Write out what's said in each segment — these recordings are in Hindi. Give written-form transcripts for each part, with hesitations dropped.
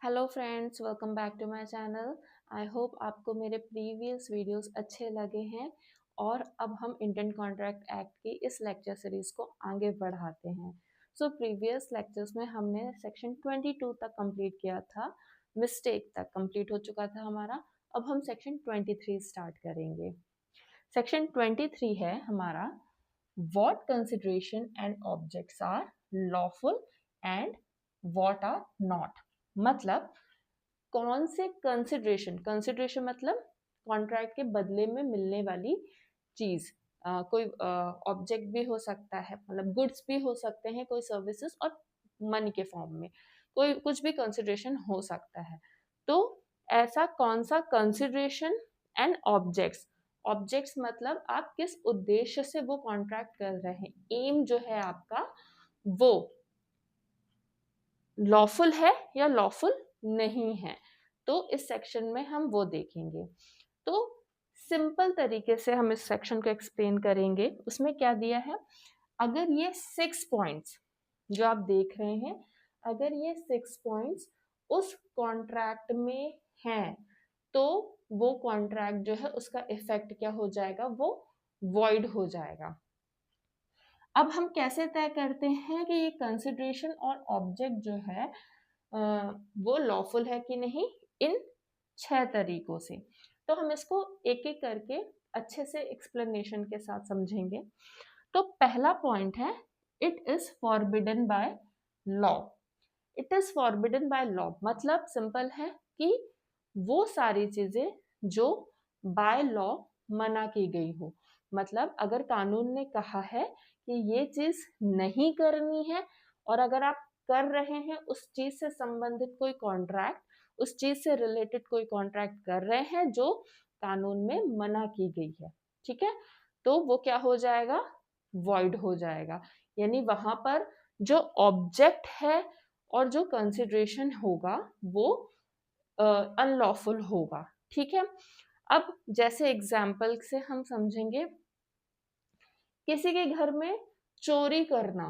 Hello friends, welcome back to my channel. I hope आपको मेरे प्रीवियस वीडियोस अच्छे लगे हैं और अब हम इंडियन कॉन्ट्रैक्ट एक्ट की इस लेक्चर सीरीज को आगे बढ़ाते हैं। सो प्रीवियस लेक्चर्स में हमने सेक्शन 22 तक कंप्लीट किया था, मिस्टेक तक कंप्लीट हो चुका था हमारा। अब हम सेक्शन 23 स्टार्ट करेंगे। सेक्शन 23 है हमारा what consideration and objects are lawful and what are not. मतलब कौन से कंसिडरेशन मतलब कॉन्ट्रैक्ट के बदले में मिलने वाली चीज, कोई ऑब्जेक्ट भी हो सकता है, मतलब गुड्स भी हो सकते हैं, कोई सर्विसेज, और मनी के फॉर्म में कोई कुछ भी कंसिडरेशन हो सकता है। तो ऐसा कौन सा कंसिडरेशन एंड ऑब्जेक्ट्स मतलब आप किस उद्देश्य से वो कॉन्ट्रैक्ट कर रहे हैं, एम जो है आपका वो लॉफुल है या लॉफुल नहीं है। तो इस सेक्शन में हम वो देखेंगे। तो सिंपल तरीके से हम इस सेक्शन को एक्सप्लेन करेंगे। उसमें क्या दिया है, अगर ये 6 पॉइंट्स जो आप देख रहे हैं, अगर ये 6 पॉइंट्स उस कॉन्ट्रैक्ट में हैं, तो वो कॉन्ट्रैक्ट जो है उसका इफेक्ट क्या हो जाएगा, वो वॉइड हो जाएगा। अब हम कैसे तय करते हैं कि ये कंसिडरेशन और ऑब्जेक्ट जो है वो लॉफुल है कि नहीं, इन 6 तरीकों से। तो हम इसको एक एक करके अच्छे से एक्सप्लेनेशन के साथ समझेंगे। तो पहला पॉइंट है, it is forbidden by law. It is forbidden by law मतलब सिंपल है कि वो सारी चीजें जो बाय लॉ मना की गई हो। मतलब अगर कानून ने कहा है कि ये चीज नहीं करनी है, और अगर आप कर रहे हैं उस चीज से संबंधित कोई कॉन्ट्रैक्ट, उस चीज से रिलेटेड कोई कॉन्ट्रैक्ट कर रहे हैं जो कानून में मना की गई है, ठीक है, तो वो क्या हो जाएगा, वॉइड हो जाएगा। यानी वहां पर जो ऑब्जेक्ट है और जो कंसिडरेशन होगा वो अनलॉफुल होगा, ठीक है। अब जैसे एग्जाम्पल से हम समझेंगे, किसी के घर में चोरी करना,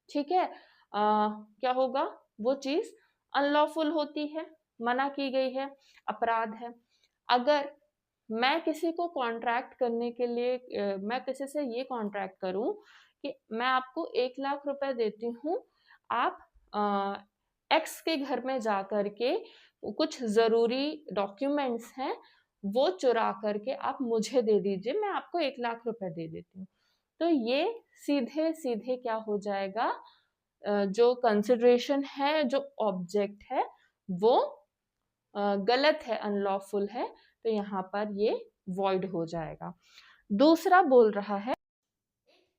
ठीक है, क्या होगा, वो चीज अनलॉफुल होती है, मना की गई है, अपराध है। अगर मैं किसी को कॉन्ट्रैक्ट करने के लिए मैं किसी से ये कॉन्ट्रैक्ट करूं कि मैं आपको 1 लाख रुपए देती हूँ, आप एक्स के घर में जा करके कुछ जरूरी डॉक्यूमेंट्स हैं वो चुरा करके आप मुझे दे दीजिए, मैं आपको 1 लाख रुपए दे देती हूँ। तो ये सीधे सीधे क्या हो जाएगा, जो कंसिडरेशन है, जो ऑब्जेक्ट है, वो गलत है, अनलॉफुल है, तो यहाँ पर ये वॉइड हो जाएगा। दूसरा बोल रहा है,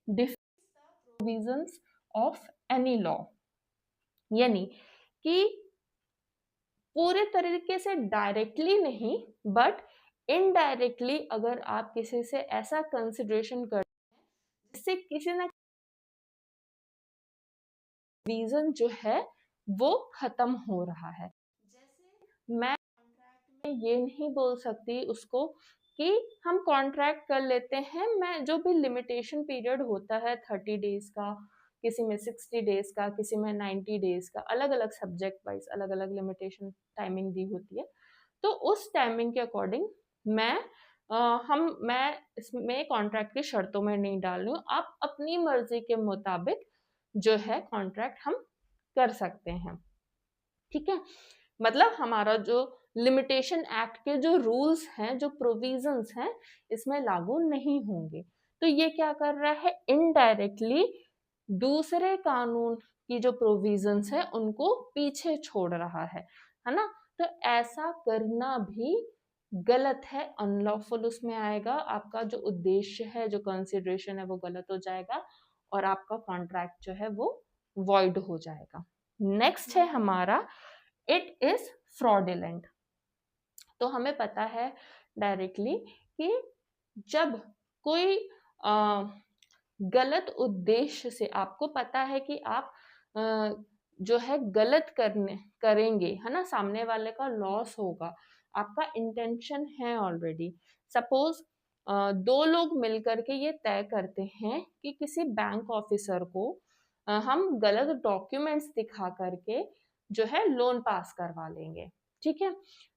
defence the provisions of any law. यानी कि पूरे तरीके से डायरेक्टली नहीं, बट इनडायरेक्टली अगर आप किसी से ऐसा कंसिडरेशन कर जिससे किसी ना रीजन जो है वो खत्म हो रहा है। जैसे मैं कॉन्ट्रैक्ट में ये नहीं बोल सकती उसको कि हम कॉन्ट्रैक्ट कर लेते हैं, मैं जो भी लिमिटेशन पीरियड होता है 30 डेज का, किसी में 60 डेज का, किसी में 90 डेज का, अलग अलग सब्जेक्ट वाइज अलग अलग लिमिटेशन टाइमिंग दी होती है। तो उस टाइमिंग के अकॉर्डिंग मैं मैं इसमें कॉन्ट्रैक्ट की शर्तों में नहीं डाल रही हूँ, आप अपनी मर्जी के मुताबिक जो है कॉन्ट्रैक्ट हम कर सकते हैं, ठीक है। मतलब हमारा जो लिमिटेशन एक्ट के जो रूल्स हैं, जो प्रोविजंस हैं, इसमें लागू नहीं होंगे। तो ये क्या कर रहा है, इनडायरेक्टली दूसरे कानून की जो प्रोविजंस है उनको पीछे छोड़ रहा है ना। तो ऐसा करना भी गलत है, अनलॉफुल उसमें आएगा, आपका जो उद्देश्य है, जो कंसिडरेशन है, वो गलत हो जाएगा और आपका कॉन्ट्रैक्ट जो है वो वॉइड हो जाएगा। नेक्स्ट है हमारा, इट इज फ्रॉडुलेंट। तो हमें पता है डायरेक्टली कि जब कोई गलत उद्देश्य से, आपको पता है कि आप जो है गलत करेंगे, है ना, सामने वाले का लॉस होगा, आपका इंटेंशन है ऑलरेडी। सपोज 2 लोग मिलकर के ये तय करते हैं कि किसी बैंक ऑफिसर को हम गलत डॉक्यूमेंट्स दिखा करके जो है लोन पास करवा लेंगे। ठीक है,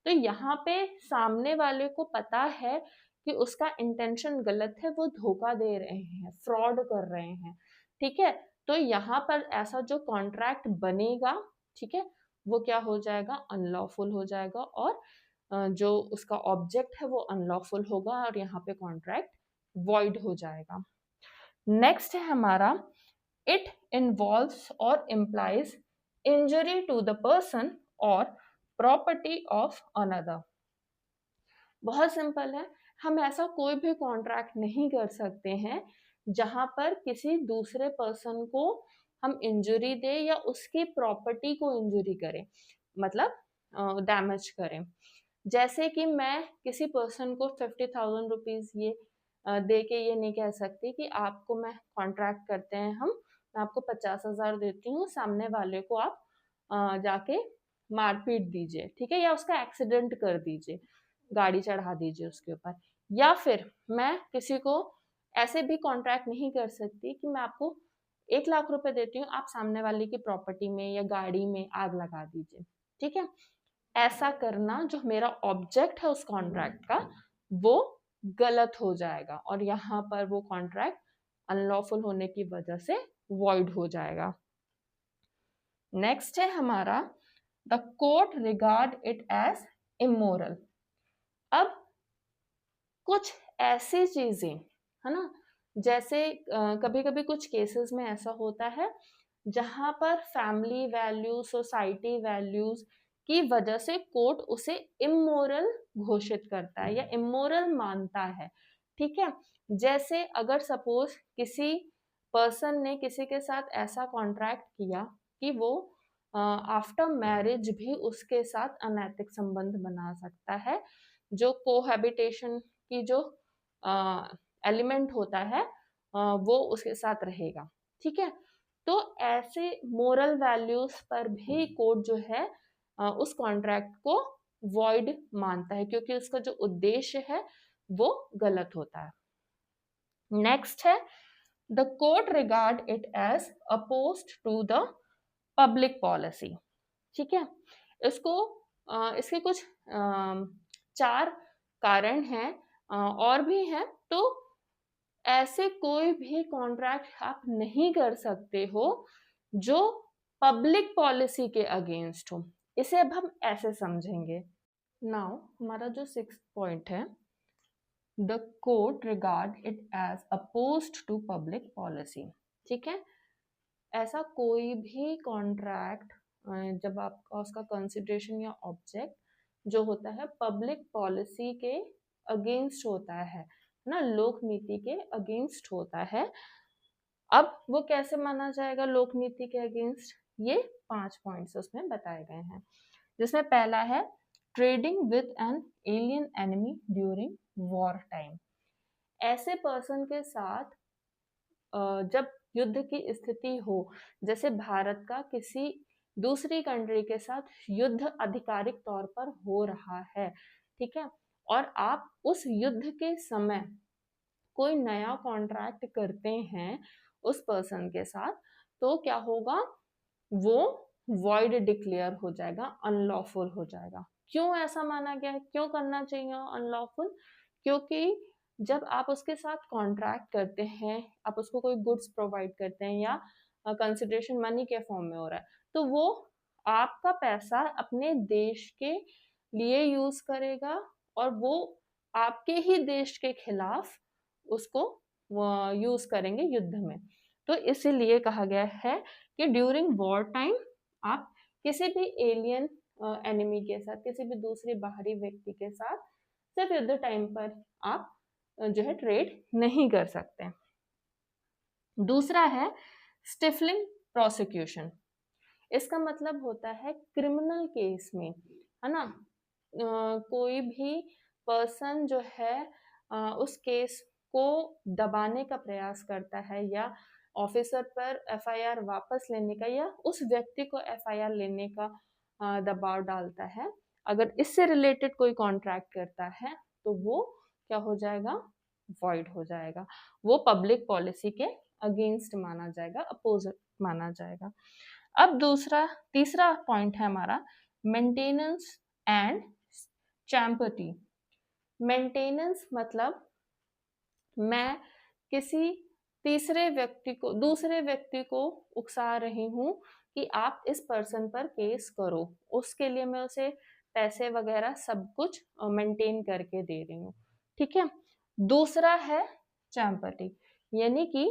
तो यहाँ पे सामने वाले को पता है कि उसका इंटेंशन गलत है, वो धोखा दे रहे हैं, फ्रॉड कर रहे हैं। ठीक है, तो यहाँ पर ऐसा जो कॉन्ट्रैक्ट बनेगा, ठीक है, वो क्या हो जाएगा, अनलॉफुल हो जाएगा, और जो उसका ऑब्जेक्ट है वो अनलॉफुल होगा, और यहाँ पे कॉन्ट्रैक्ट वॉइड हो जाएगा। नेक्स्ट है हमारा, it involves or implies injury to the person or property of another. बहुत सिंपल है, हम ऐसा कोई भी कॉन्ट्रैक्ट नहीं कर सकते हैं जहां पर किसी दूसरे पर्सन को हम इंजरी दे या उसकी प्रॉपर्टी को इंजरी करें, मतलब डैमेज करें। जैसे कि मैं किसी पर्सन को 50,000 रुपीज ये दे के ये नहीं कह सकती कि आपको, मैं कॉन्ट्रैक्ट करते हैं हम, मैं आपको 50,000 देती हूँ, सामने वाले को आप जाके मारपीट दीजिए, ठीक है, या उसका एक्सीडेंट कर दीजिए, गाड़ी चढ़ा दीजिए उसके ऊपर। या फिर मैं किसी को ऐसे भी कॉन्ट्रैक्ट नहीं कर सकती कि मैं आपको 1 लाख रुपए देती हूँ, आप सामने वाले की प्रॉपर्टी में या गाड़ी में आग लगा दीजिए। ठीक है, ऐसा करना जो मेरा ऑब्जेक्ट है उस कॉन्ट्रैक्ट का, वो गलत हो जाएगा, और यहाँ पर वो कॉन्ट्रैक्ट अनलॉफुल होने की वजह से वॉइड हो जाएगा। नेक्स्ट है हमारा, the court regard it as immoral. अब कुछ ऐसी चीजें है ना, जैसे कभी कभी कुछ केसेस में ऐसा होता है जहां पर फैमिली वैल्यूज, सोसाइटी वैल्यूज की वजह से कोर्ट उसे इमोरल घोषित करता है या इमोरल मानता है। ठीक है, जैसे अगर सपोज किसी पर्सन ने किसी के साथ ऐसा कॉन्ट्रैक्ट किया कि वो आफ्टर मैरिज भी उसके साथ अनैतिक संबंध बना सकता है, जो कोहैबिटेशन की जो एलिमेंट होता है वो उसके साथ रहेगा। ठीक है, तो ऐसे मोरल वैल्यूज पर भी कोर्ट जो है उस कॉन्ट्रैक्ट को वॉइड मानता है, क्योंकि उसका जो उद्देश्य है वो गलत होता है। नेक्स्ट है, the court regard it as opposed to the public policy. ठीक है, इसको इसके कुछ 4 कारण हैं, और भी हैं। तो ऐसे कोई भी कॉन्ट्रैक्ट आप नहीं कर सकते हो जो पब्लिक पॉलिसी के अगेंस्ट हो। इसे अब हम ऐसे समझेंगे। नाउ हमारा जो 6th पॉइंट है, the court regard it as opposed to public policy. ठीक है, ऐसा कोई भी कॉन्ट्रैक्ट जब आपका उसका कंसिडरेशन या ऑब्जेक्ट जो होता है पब्लिक पॉलिसी के अगेंस्ट होता है ना, लोक नीति के अगेंस्ट होता है। अब वो कैसे माना जाएगा लोक नीति के अगेंस्ट, ये 5 पॉइंट्स उसमें बताए गए हैं, जिसमें पहला है trading with an alien enemy during war time. ऐसे पर्सन के साथ जब युद्ध की स्थिति हो, जैसे भारत का किसी दूसरी कंट्री के साथ युद्ध आधिकारिक तौर पर हो रहा है, ठीक है, और आप उस युद्ध के समय कोई नया कॉन्ट्रैक्ट करते हैं उस पर्सन के साथ, तो क्या होगा, वो वॉइड डिक्लेयर हो जाएगा, अनलॉफुल हो जाएगा। क्यों ऐसा माना गया है, क्यों करना चाहिए अनलॉफुल? क्योंकि जब आप उसके साथ कॉन्ट्रैक्ट करते हैं, आप उसको कोई गुड्स प्रोवाइड करते हैं या कंसिडरेशन मनी के फॉर्म में हो रहा है, तो वो आपका पैसा अपने देश के लिए यूज करेगा, और वो आपके ही देश के खिलाफ उसको यूज करेंगे युद्ध में। तो इसीलिए कहा गया है कि ड्यूरिंग वॉर टाइम आप किसी भी एलियन एनिमी के साथ, किसी भी दूसरे बाहरी व्यक्ति के साथ सिर्फ युद्ध टाइम पर आप जो है ट्रेड नहीं कर सकते। दूसरा है स्टिफलिंग प्रोसिक्यूशन। इसका मतलब होता है क्रिमिनल केस में, है ना, कोई भी पर्सन जो है उस केस को दबाने का प्रयास करता है, या ऑफिसर पर एफआईआर वापस लेने का, या उस व्यक्ति को एफआईआर लेने का दबाव डालता है। अगर इससे रिलेटेड कोई कॉन्ट्रैक्ट करता है तो वो क्या हो जाएगा, वॉइड हो जाएगा, वो पब्लिक पॉलिसी के अगेंस्ट माना जाएगा, अपोजिट माना जाएगा। अब तीसरा पॉइंट है हमारा मेंटेनेंस एंड चैम्पर्टी। मेंटेनेंस मतलब मैं किसी दूसरे व्यक्ति को उकसा रही हूँ कि आप इस पर्सन पर केस करो, उसके लिए मैं उसे पैसे वगैरह सब कुछ मेंटेन करके दे रही हूँ, ठीक है। दूसरा है चैम्पर्टी, यानी कि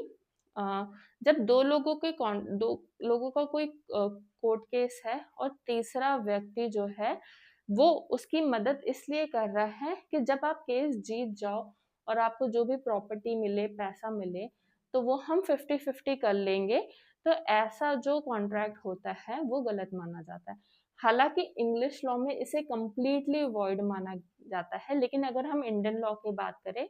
जब दो लोगों का कोई कोर्ट केस है और तीसरा व्यक्ति जो है वो उसकी मदद इसलिए कर रहा है कि जब आप केस जीत जाओ और आपको जो भी प्रॉपर्टी मिले, पैसा मिले, तो वो हम 50-50 कर लेंगे। तो ऐसा जो कॉन्ट्रैक्ट होता है वो गलत माना जाता है। हालांकि इंग्लिश लॉ में इसे कंप्लीटली अवॉइड माना जाता है, लेकिन अगर हम इंडियन लॉ की बात करें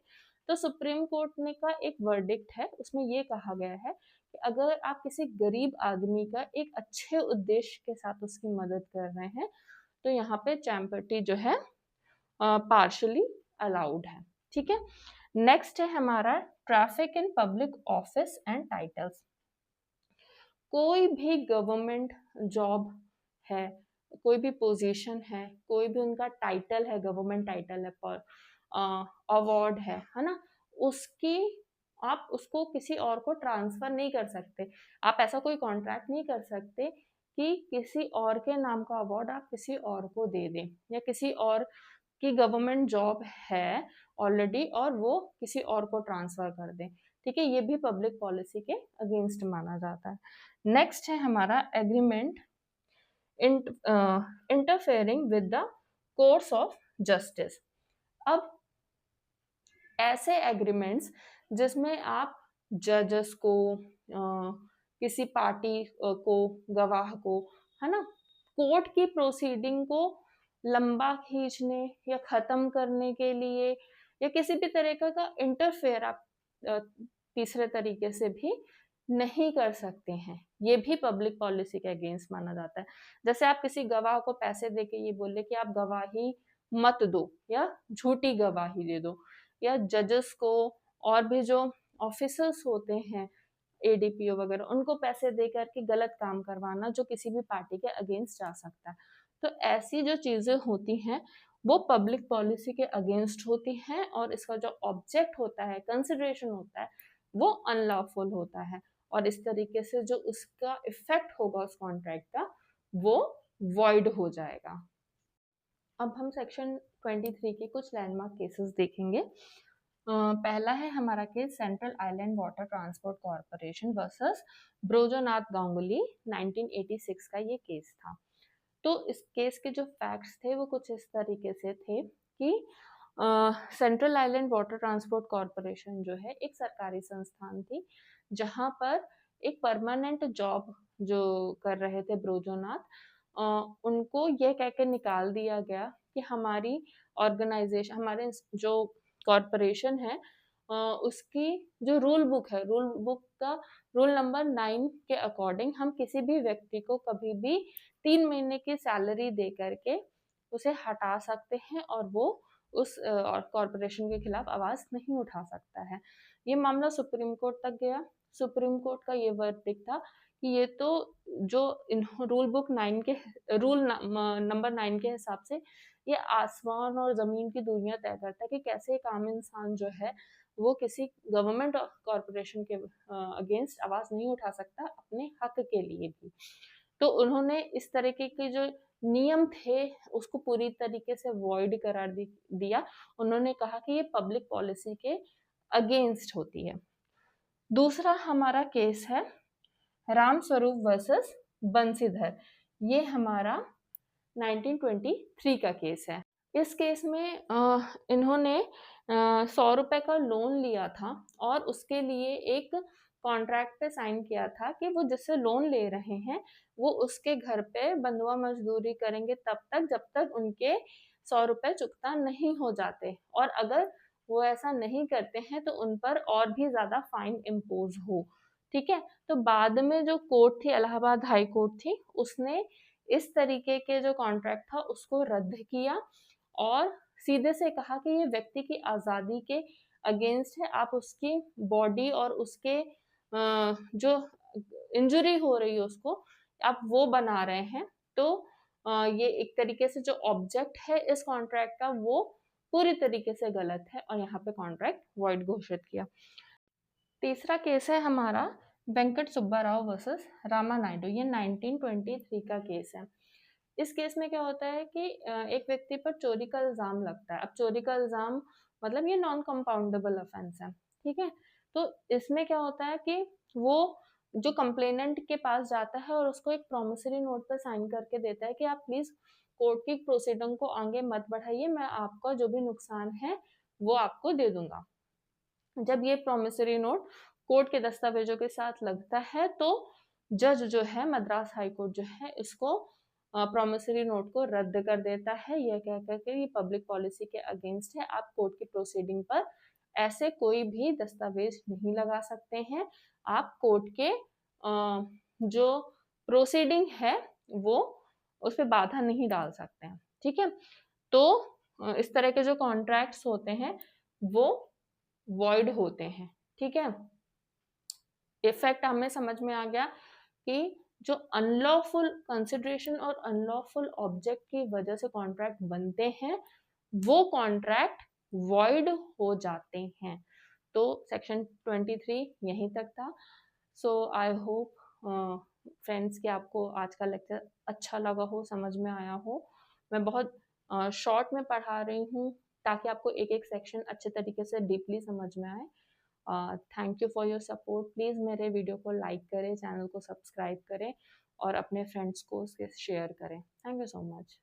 तो सुप्रीम कोर्ट ने का एक वर्डिक्ट है, उसमें ये कहा गया है कि अगर आप किसी गरीब आदमी का एक अच्छे उद्देश्य के साथ उसकी मदद कर रहे हैं तो यहाँ पे चैम्पर्टी जो है पार्शली अलाउड है, ठीक है। नेक्स्ट है हमारा traffic in public office and titles. कोई भी गवर्नमेंट जॉब है, कोई भी पोजीशन है, कोई भी उनका टाइटल है, गवर्नमेंट टाइटल है, पर अवार्ड है ना, उसकी आप उसको किसी और को ट्रांसफर नहीं कर सकते। आप ऐसा कोई कॉन्ट्रैक्ट नहीं कर सकते कि किसी और के नाम का अवार्ड आप किसी और को दे दें, या किसी और की गवर्नमेंट जॉब है ऑलरेडी और वो किसी और को ट्रांसफर कर दें, ठीक है। ये भी पब्लिक पॉलिसी के अगेंस्ट माना जाता है। नेक्स्ट है हमारा agreement interfering with the course of justice. अब ऐसे एग्रीमेंट्स जिसमें आप जजेस को, किसी पार्टी को, गवाह को, है ना, कोर्ट की प्रोसीडिंग को लंबा खींचने या खत्म करने के लिए या किसी भी तरीके का इंटरफेयर आप तीसरे तरीके से भी नहीं कर सकते हैं। ये भी पब्लिक पॉलिसी के अगेंस्ट माना जाता है। जैसे आप किसी गवाह को पैसे देके ये बोले कि आप गवाही मत दो या झूठी गवाही दे दो, या जजेस को और भी जो ऑफिसर्स होते हैं एडीपीओ वगैरह, उनको पैसे दे करके गलत काम करवाना जो किसी भी पार्टी के अगेंस्ट जा सकता है। तो ऐसी जो चीजें होती हैं वो पब्लिक पॉलिसी के अगेंस्ट होती हैं और इसका जो ऑब्जेक्ट होता है, कंसिडरेशन होता है, वो अनलॉफुल होता है और इस तरीके से जो उसका इफेक्ट होगा उस कॉन्ट्रैक्ट का वो वॉइड हो जाएगा। अब हम सेक्शन 23 के कुछ लैंडमार्क केसेस देखेंगे। पहला है हमारा case Central Island Water Transport Corporation versus Brojonath Ganguly, 1986 का ये केस था। तो इस केस के जो फैक्ट्स थे वो कुछ इस तरीके से थे कि central Island Water Transport corporation जो है एक सरकारी संस्थान थी जहां पर एक परमानेंट जॉब जो कर रहे थे ब्रोजोनाथ, उनको ये कह के निकाल दिया गया कि हमारी ऑर्गेनाइजेशन, हमारे जो कॉरपोरेशन है, उसकी जो रूल बुक का रूल नंबर 9 के अकॉर्डिंग हम किसी भी व्यक्ति को कभी भी 3 महीने की सैलरी दे करके उसे हटा सकते हैं और वो उस कॉरपोरेशन के खिलाफ आवाज नहीं उठा सकता है। ये मामला सुप्रीम कोर्ट तक गया। सुप्रीम कोर्ट का ये वर्डिक्ट था कि ये तो जो रूल बुक 9 के रूल नंबर 9 के हिसाब से ये आसमान और जमीन की दूरियां तय करता है कि कैसे एक आम इंसान जो है वो किसी गवर्नमेंट कॉरपोरेशन के अगेंस्ट आवाज नहीं उठा सकता अपने हक के लिए भी। तो उन्होंने इस तरीके के जो नियम थे उसको पूरी तरीके से वॉइड करार दिया। उन्होंने कहा कि ये पब्लिक पॉलिसी के अगेंस्ट होती है। दूसरा हमारा केस है राम स्वरूप वर्सेस बंसीधर। ये हमारा 1923 का केस है। इस केस में इन्होंने 100 रुपए का लोन लिया था और उसके लिए एक कॉन्ट्रैक्ट पे साइन किया था कि वो जिससे लोन ले रहे हैं वो उसके घर पे बंधुआ मजदूरी करेंगे तब तक जब तक उनके 100 रुपए चुकता नहीं हो जाते, और अगर वो ऐसा नहीं करते हैं तो उन पर और भी ज्यादा फाइन इम्पोज हो, ठीक है। तो बाद में जो कोर्ट थी, इलाहाबाद हाई कोर्ट थी, उसने इस तरीके के जो कॉन्ट्रैक्ट था उसको रद्द किया और सीधे से कहा कि ये व्यक्ति की आज़ादी के अगेंस्ट है। आप उसकी बॉडी और उसके जो इंजरी हो रही है उसको आप वो बना रहे हैं, तो ये एक तरीके से जो ऑब्जेक्ट है इस कॉन्ट्रैक्ट का वो पूरी तरीके से गलत है और यहाँ पे कॉन्ट्रैक्ट वॉइड घोषित किया। तीसरा केस है हमारा वेंकट सुब्बा राव वर्सेस रामा नायडू। ये 1923 का केस है। इस केस में क्या होता है कि एक व्यक्ति पर चोरी का इल्जाम लगता है। अब चोरी का इल्जाम मतलब ये नॉन कंपाउंडेबल ऑफेंस है, ठीक है। तो इसमें क्या होता है कि वो जो कंप्लेनेंट के पास जाता है और उसको एक प्रोमिसरी नोट पर साइन करके देता है कि आप प्लीज कोर्ट की प्रोसीडिंग को आगे मत बढ़ाइए, मैं आपका जो भी नुकसान है वो आपको दे दूंगा। जब ये प्रोमिसरी नोट कोर्ट के दस्तावेजों के साथ लगता है तो जज जो है मद्रास हाई कोर्ट जो है इसको प्रोमिसरी नोट को रद्द कर देता है, यह कहकर के ये पब्लिक पॉलिसी के अगेंस्ट है, आप कोर्ट की प्रोसीडिंग पर ऐसे कोई भी दस्तावेज नहीं लगा सकते हैं, आप कोर्ट के जो प्रोसीडिंग है वो उस पर बाधा नहीं डाल सकते हैं, ठीक है। तो इस तरह के जो कॉन्ट्रैक्ट्स होते हैं वो वॉइड होते हैं, ठीक है। इफेक्ट हमें समझ में आ गया कि जो अनलॉफुल कंसिडरेशन और अनलॉफुल ऑब्जेक्ट की वजह से कॉन्ट्रैक्ट बनते हैं वो कॉन्ट्रैक्ट वॉइड हो जाते हैं। तो सेक्शन 23 यहीं तक था। सो आई होप फ्रेंड्स कि आपको आज का लेक्चर अच्छा लगा हो, समझ में आया हो। मैं बहुत शॉर्ट में पढ़ा रही हूँ ताकि आपको एक एक सेक्शन अच्छे तरीके से डीपली समझ में आए। Thank you for your support. Please मेरे वीडियो को लाइक करें, चैनल को सब्सक्राइब करें और अपने फ्रेंड्स को उसके शेयर करें। Thank you so much.